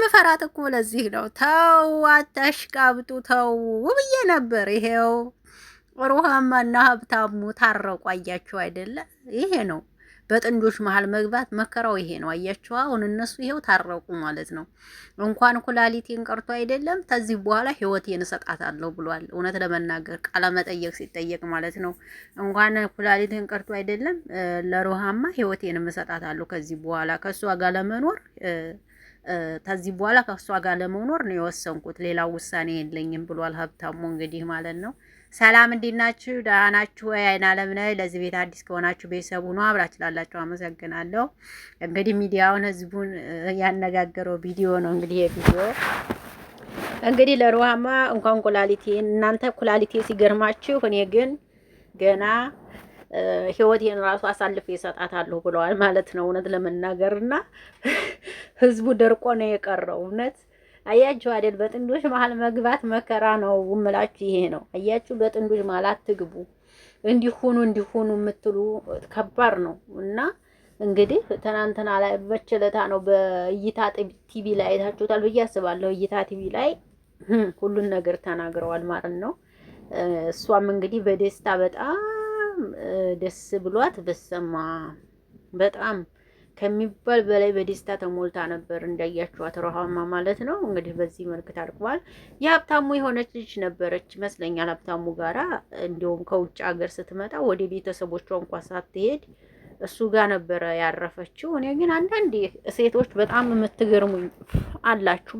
የምፈራት እኮ ለዚህ ነው። ተው አታሽቃብጡ፣ ተው ብዬ ነበር። ይሄው ሩሃማና ሀብታሙ ታረቁ። አያችሁ አይደለ? ይሄ ነው በጥንዶች መሀል መግባት መከራው ይሄ ነው። አያችሁ አሁን እነሱ ይሄው ታረቁ ማለት ነው። እንኳን ኩላሊቴን ቀርቶ አይደለም ከዚህ በኋላ ህይወቴን እሰጣታለሁ ብሏል። እውነት ለመናገር ቃለ መጠየቅ ሲጠየቅ ማለት ነው። እንኳን ኩላሊቴን ቀርቶ አይደለም ለሩሃማ ህይወቴን እሰጣታለሁ ከዚህ በኋላ ከሷ ጋር ለመኖር ከዚህ በኋላ ከሷ ጋር ለመኖር ነው የወሰንኩት። ሌላ ውሳኔ የለኝም ብሏል ሀብታሙ እንግዲህ ማለት ነው። ሰላም እንዴት ናችሁ? ደህና ናችሁ ወይ? አይን አለም ነኝ። ለዚህ ቤት አዲስ ከሆናችሁ ቤተሰቡ ነው። አብራችሁ ላላችሁ አመሰግናለሁ። እንግዲህ ሚዲያውን ህዝቡን ያነጋገረው ቪዲዮ ነው። እንግዲህ የቪዲዮ እንግዲህ ለሩሃማ እንኳን ኩላሊቴ እናንተ ኩላሊቴ ሲገርማችሁ እኔ ግን ገና ህይወቴን ራሱ አሳልፌ እሰጣታለሁ ብለዋል ማለት ነው። እውነት ለመናገርና ህዝቡ ደርቆ ነው የቀረው እውነት አያችሁ አይደል? በጥንዶች መሀል መግባት መከራ ነው እምላችሁ ይሄ ነው። አያችሁ በጥንዶች መሀል አትግቡ። እንዲሆኑ የምትሉ ከባድ ነው። እና እንግዲህ ትናንትና ላይ በቸለታ ነው በእይታ ቲቪ ላይ አይታችሁታል ብዬ አስባለሁ። እይታ ቲቪ ላይ ሁሉን ነገር ተናግረዋል ማለት ነው። እሷም እንግዲህ በደስታ በጣም ደስ ብሏት በሰማ በጣም ከሚባል በላይ በደስታ ተሞልታ ነበር እንዳያችኋት ሩሃማ ማለት ነው። እንግዲህ በዚህ መልክ ታርቋል። የሀብታሙ የሆነች ልጅ ነበረች ይመስለኛል ሀብታሙ ጋራ እንዲሁም ከውጭ ሀገር ስትመጣ ወደ ቤተሰቦቿ እንኳን ሳትሄድ እሱ ጋር ነበረ ያረፈችው። እኔ ግን አንዳንድ ሴቶች በጣም የምትገርሙኝ አላችሁ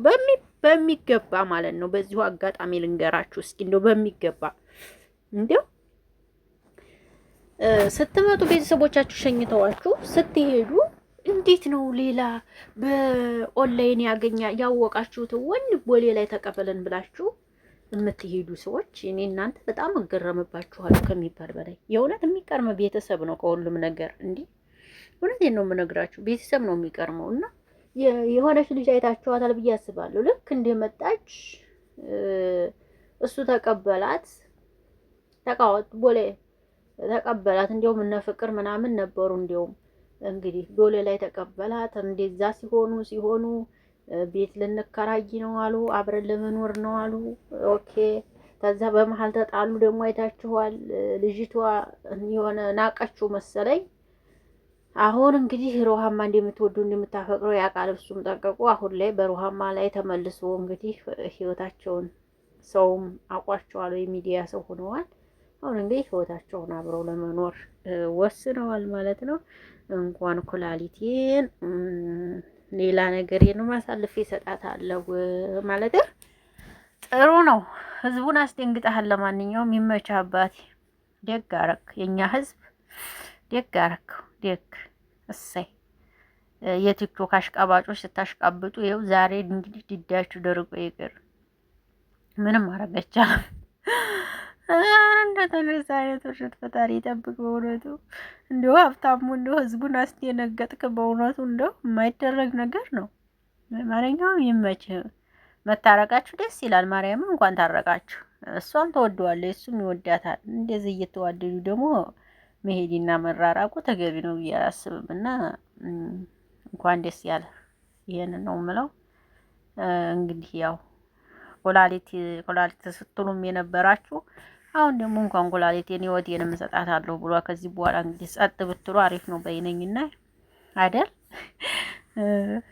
በሚገባ ማለት ነው። በዚሁ አጋጣሚ ልንገራችሁ እስኪ እንደው በሚገባ እንደው ስትመጡ ቤተሰቦቻችሁ ሸኝተዋችሁ ስትሄዱ እንዴት ነው ሌላ በኦንላይን ያወቃችሁት ወንድ ቦሌ ላይ ተቀበለን ብላችሁ የምትሄዱ ሰዎች እኔ እናንተ በጣም እገረምባችኋለሁ ከሚባል በላይ። የእውነት የሚቀርም ቤተሰብ ነው ከሁሉም ነገር። እንዲህ እውነቴን ነው የምነግራችሁ፣ ቤተሰብ ነው የሚቀርመው። እና የሆነች ልጅ አይታችኋታል ብዬ አስባለሁ። ልክ እንደመጣች እሱ ተቀበላት፣ ቦሌ ተቀበላት። እንዲያውም እነ ፍቅር ምናምን ነበሩ። እንዲያውም እንግዲህ ቦሌ ላይ ተቀበላት። እንደዛ ሲሆኑ ቤት ልንከራይ ነው አሉ፣ አብረን ለመኖር ነው አሉ። ኦኬ። ከዛ በመሀል ተጣሉ። ደግሞ አይታችኋል። ልጅቷ የሆነ ናቀችው መሰለኝ። አሁን እንግዲህ ሩሃማ እንደምትወዱ እንደምታፈቅረው ያውቃል፣ እሱም ጠንቀቁ። አሁን ላይ በሩሃማ ላይ ተመልሶ እንግዲህ ህይወታቸውን ሰውም አውቋቸዋል፣ የሚዲያ ሰው ሆነዋል። አሁን እንግዲህ ህይወታቸውን አብረው ለመኖር ወስነዋል ማለት ነው። እንኳን ኩላሊቴን ሌላ ነገር ማሳልፌ እሰጣታለሁ ማለት ጥሩ ነው። ህዝቡን አስደንግጠሃል። ለማንኛውም ይመችህ አባቴ። ደግ አረክ፣ የኛ ህዝብ ደግ አረክ። ደግ እሰይ። የቲክቶክ አሽቃባጮች ስታሽቃብጡ ይኸው ዛሬ እንግዲህ ድዳችሁ ደርቆ ይቅር። ምንም ማረጋቻ እንደተነሳ አይነቶች ፈጣሪ ይጠብቅ። በእውነቱ እንደው ሀብታሙ እንደው ህዝቡን አስደነገጥክ። በእውነቱ እንደው የማይደረግ ነገር ነው። ማንኛውም ይመችህ። መታረቃችሁ ደስ ይላል። ማርያምን እንኳን ታረቃችሁ። እሷም ተወደዋለች፣ እሱም ይወዳታል። እንደዚህ እየተዋደዱ ደግሞ መሄድና መራራቁ ተገቢ ነው ብዬ አላስብም። እና እንኳን ደስ ያለ። ይሄንን ነው የምለው። እንግዲህ ያው ኩላሊት ስትሉም የነበራችሁ አሁን ደግሞ እንኳን ኩላሊቴን ህይወቴን እሰጣታለሁ ብሏ። ከዚህ በኋላ እንግዲህ ጸጥ ብትሉ አሪፍ ነው በይነኝና አይደል?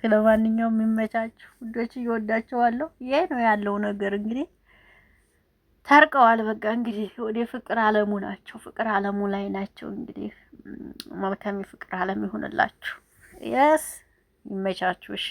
ለማንኛውም የሚመቻችሁ ውዶች፣ እየወዳቸዋለሁ። ይሄ ነው ያለው ነገር። እንግዲህ ታርቀዋል። በቃ እንግዲህ ወደ ፍቅር አለሙ ናቸው። ፍቅር አለሙ ላይ ናቸው። እንግዲህ መልካም ፍቅር አለም ይሁንላችሁ። የስ ይመቻችሁ። እሺ